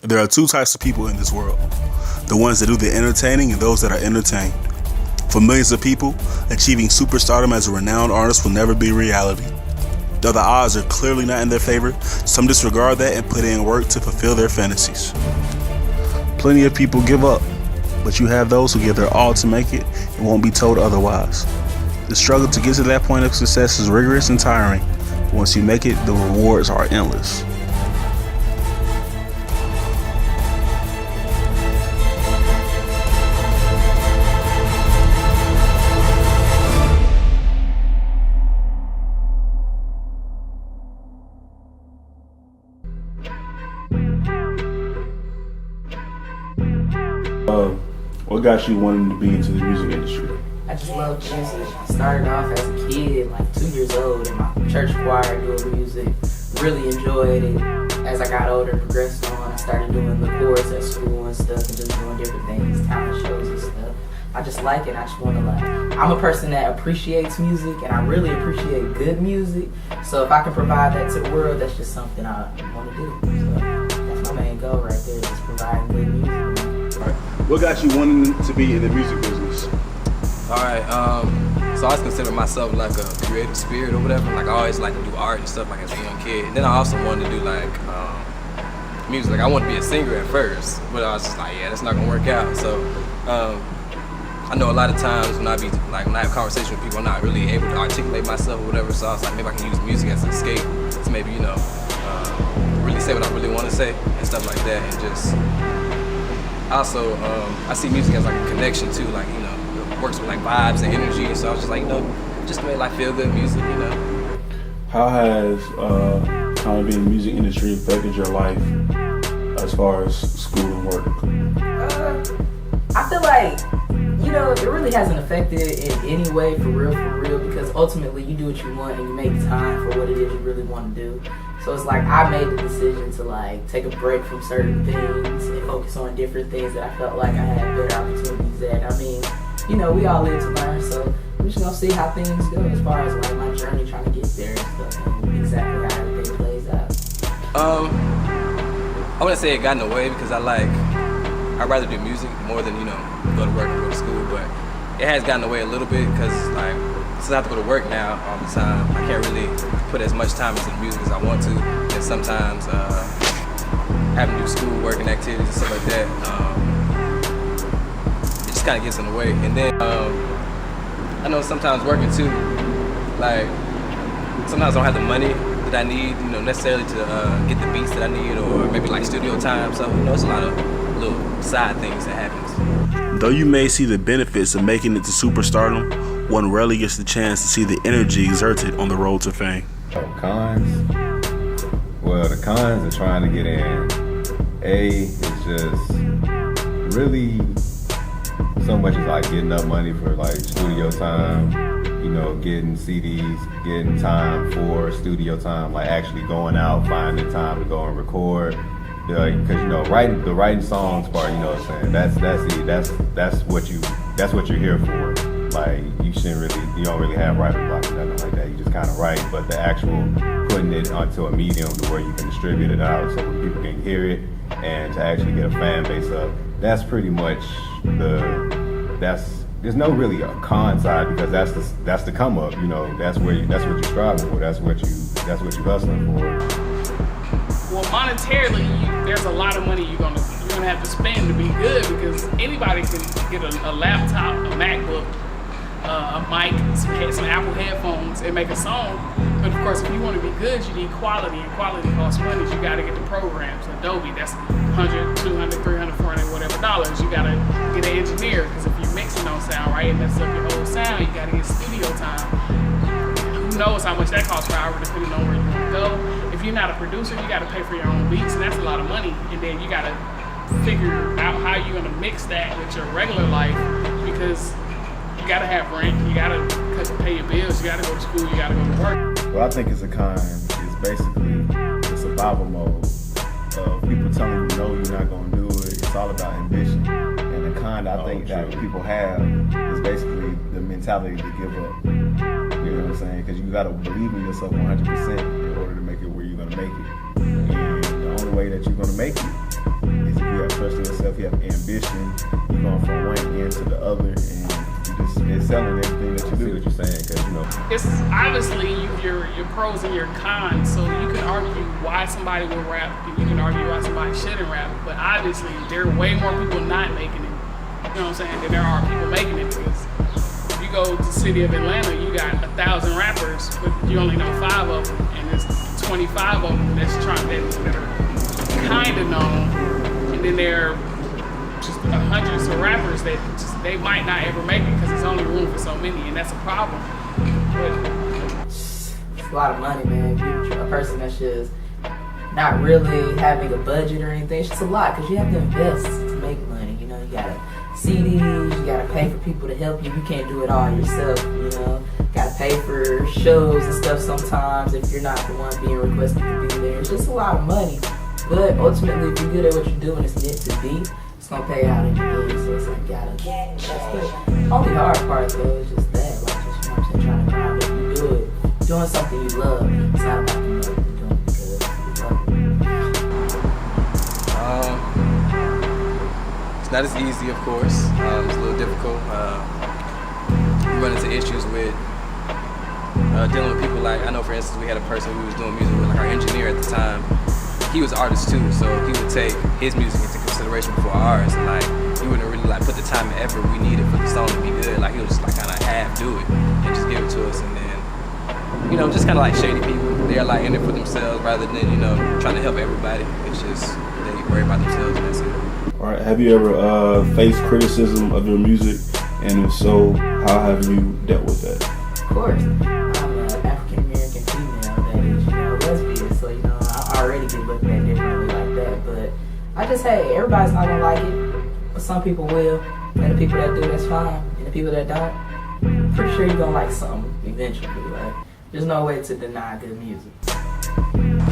There are two types of people in this world: the ones that do the entertaining and those that are entertained. For millions of people, achieving superstardom as a renowned artist will never be reality. Though the odds are clearly not in their favor, some disregard that and put in work to fulfill their fantasies. Plenty of people give up, but you have those who give their all to make it and won't be told otherwise. The struggle to get to that point of success is rigorous and tiring. Once you make it, the rewards are endless. What got you wanting to be into the music industry? I just love music. I started off as a kid, like 2 years old, in my church choir doing music. Really enjoyed it. As I got older and progressed on, I started doing the chorus at school and stuff, and just doing different things, talent shows and stuff. I just like it. I just want to I'm a person that appreciates music, and I really appreciate good music. So if I can provide that to the world, that's just something I want to do. So that's my main goal right there, just providing good music. What got you wanting to be in the music business? Alright, so I always consider myself like a creative spirit or whatever. Like I always like to do art and stuff like as a young kid. And then I also wanted to do like music. Like I wanted to be a singer at first, but I was just like, yeah, that's not gonna work out. So I know a lot of times when I have conversations with people, I'm not really able to articulate myself or whatever. So I was like, maybe I can use music as an escape to maybe, really say what I really want to say and stuff like that. And just also, I see music as like a connection too, like, it works with like vibes and energy. So I was just like, just to make like feel good music, How has kind of being in the music industry affected your life as far as school and work? I feel like, it really hasn't affected it in any way for real, because ultimately you do what you want and you make time for what it is you really want to do. So it's like I made the decision to like take a break from certain things and focus on different things that I felt like I had better opportunities at. I mean, we all live to learn, so we're just gonna see how things go as far as like my journey trying to get there and stuff and exactly how everything plays out. I wouldn't say it got in the way because I'd rather do music more than, go to work or go to school, but it has gotten in the way a little bit because since I have to go to work now all the time, I can't really put as much time into the music as I want to. And sometimes having to do school, work, and activities and stuff like that, it just kind of gets in the way. And then I know sometimes working too, like sometimes I don't have the money that I need, necessarily to get the beats that I need, or maybe like studio time. So it's a lot of little side things that happens. Though you may see the benefits of making it to superstardom, one rarely gets the chance to see the energy exerted on the road to fame. Cons? Well, the cons are trying to get in. It's just really so much as like getting up money for like studio time, getting CDs, getting time for studio time, like actually going out, finding time to go and record. Because writing songs part, what I'm saying, that's what you're here for. Like you don't really have writer's block or nothing like that. You just kind of write, but the actual putting it onto a medium to where you can distribute it out so people can hear it and to actually get a fan base up, that's pretty much there's no really a con side because that's the come up. That's what you're striving for. That's what you're hustling for. Well, monetarily, there's a lot of money you're gonna have to spend to be good because anybody can get a laptop, a MacBook, a mic, some Apple headphones, and make a song. But of course, if you want to be good, you need quality, and quality costs money. You got to get the programs. Adobe, that's $100, $200, $300, $400, whatever dollars. You got to get an engineer because if your mixing don't sound right, it messes up your whole sound. You got to get studio time. Who knows how much that costs per hour, depending on where you want to go. If you're not a producer, you got to pay for your own beats, and that's a lot of money. And then you got to figure out how you're going to mix that with your regular life because you got to have rent, you got to pay your bills, you got to go to school, you got to go to work. What I think is a con is basically the survival mode of people telling you no, you're not going to do it. It's all about ambition. And the con I think that people have is basically the mentality to give up. You know what I'm saying? Because you got to believe in yourself 100% in order to make it where you're going to make it. And the only way that you're going to make it you have ambition, you're going from one end to the other, and you just excelling everything that you do. What you're saying, because you know It's obviously your pros and your cons. So you can argue why somebody will rap, and you can argue why somebody shouldn't rap. But obviously, there are way more people not making it. You know what I'm saying? Than there are people making it. Because if you go to the city of Atlanta, you got 1,000 rappers, but you only know 5 of them, and there's 25 of them that are kind of known, and then there are just hundreds of rappers that just, they might not ever make it because there's only room for so many, and that's a problem. But It's a lot of money, man. If you're a person that's just not really having a budget or anything, it's just a lot because you have to invest to make money. You know, you gotta CDs, you gotta pay for people to help you. You can't do it all yourself, you know. Gotta pay for shows and stuff sometimes if you're not the one being requested to be there. It's just a lot of money. But ultimately, if you're good at what you're doing, it's meant to be. It's gonna pay out in the end. So it's like, that's the only hard part though is just that, like, just, you know what I'm saying, trying to grind. If you do it, doing something you love, it's not about the money. You're doing it because you love it. It's not as easy, of course. It's a little difficult. We run into issues with dealing with people like, I know for instance, we had a person who was doing music with, like our engineer at the time. He was an artist too, so he would take his music into consideration before ours, and like he wouldn't really like put the time and effort we needed for the song to be good. Like he would just like kind of half do it and just give it to us, and then just kind of like shady people. They're like in it for themselves rather than trying to help everybody. It's just they worry about themselves and that's it. All right. Have you ever faced criticism of your music, and if so, how have you dealt with that? Of course, I'm an African American female that is, lesbian, so I already get looked at differently like that. But I just, hey, everybody's not gonna like it, but some people will, and the people that do, that's fine, and the people that don't, I'm pretty sure you're gonna like something eventually. Like, there's no way to deny good music.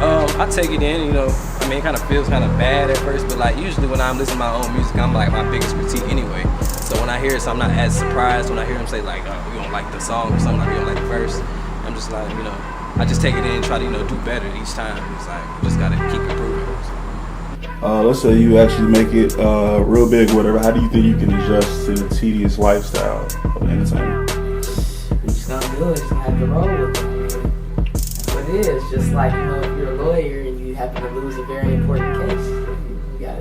I take it in, it kind of feels kind of bad at first, but like usually when I'm listening to my own music, I'm like my biggest critique anyway. So when I hear it, so I'm not as surprised when I hear them say like, oh, we don't like the song or something, like we don't like the verse. I'm just like, I just take it in and try to, do better each time. It's like, you just gotta keep improving. Let's say you actually make it real big, whatever. How do you think you can adjust to the tedious lifestyle of entertainment? We just gonna do it. Just gonna have to roll with it. That's what it is. Just like, if you're a lawyer and you happen to lose a very important case,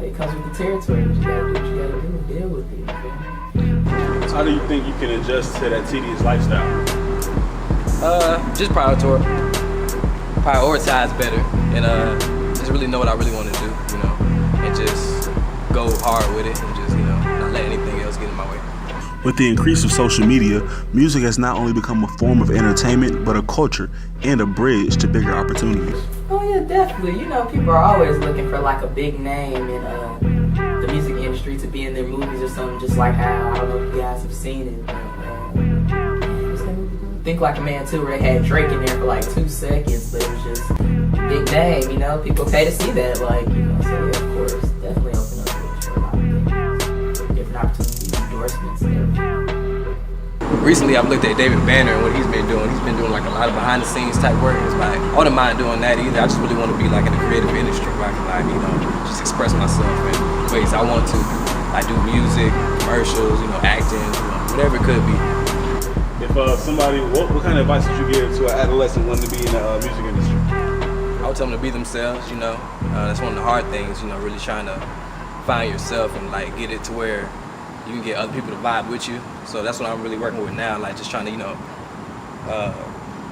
it comes with the territory. You just gotta do what you gotta do and deal with it. Okay? How do you think you can adjust to that tedious lifestyle? Just prioritize better and just really know what I really want to do, and just go hard with it and just, not let anything else get in my way. With the increase of social media, music has not only become a form of entertainment, but a culture and a bridge to bigger opportunities. Oh yeah, definitely. People are always looking for like a big name in the music industry to be in their movies or something, just like how, I don't know if you guys have seen it, but Think Like a Man too, where they had Drake in there for like 2 seconds, but it was just a big name, people pay to see that, so yeah, of course, definitely open up doors for a lot of things, different opportunities, endorsements, and everything. Recently, I've looked at David Banner and what he's been doing. He's been doing like a lot of behind the scenes type work. It's like, I wouldn't mind doing that either. I just really want to be like in the creative industry where I can just express myself in ways I want to. I do music, commercials, acting, whatever it could be. If somebody, what kind of advice would you give to an adolescent wanting to be in the music industry? I would tell them to be themselves, that's one of the hard things, really trying to find yourself and like get it to where you can get other people to vibe with you. So that's what I'm really working with now, like just trying to,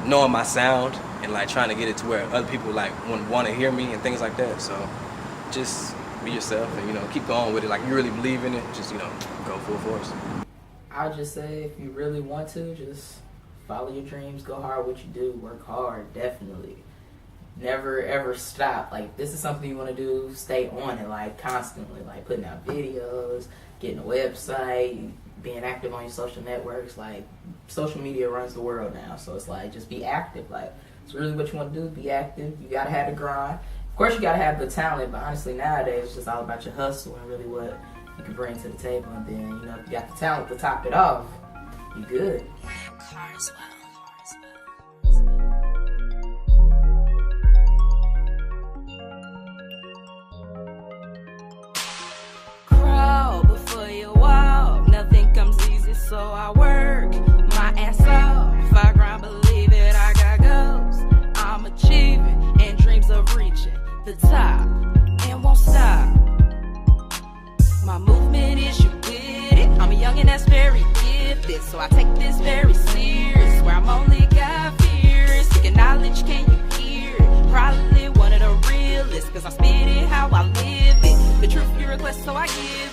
knowing my sound and like trying to get it to where other people like want to hear me and things like that. So just be yourself and, keep going with it. Like you really believe in it, just, go full force. I'll just say, if you really want to, just follow your dreams, go hard what you do, work hard, definitely. Never ever stop. Like, if this is something you want to do, stay on it, like, constantly. Like, putting out videos, getting a website, being active on your social networks. Like, social media runs the world now, so it's like, just be active. Like, it's really what you want to do, be active. You got to have the grind. Of course, you got to have the talent, but honestly, nowadays, it's just all about your hustle and really what you can bring to the table, and then, if you got the talent to top it off, you good. Cry. So I work my ass off. I grind, believe it, I got goals I'm achieving and dreams of reaching the top and won't stop. My movement is you with it. I'm a youngin' that's very gifted, so I take this very serious. Where I'm only got fears. Seeking knowledge, can you hear it? Probably one of the realest, cause I spit it how I live it. The truth you request, so I give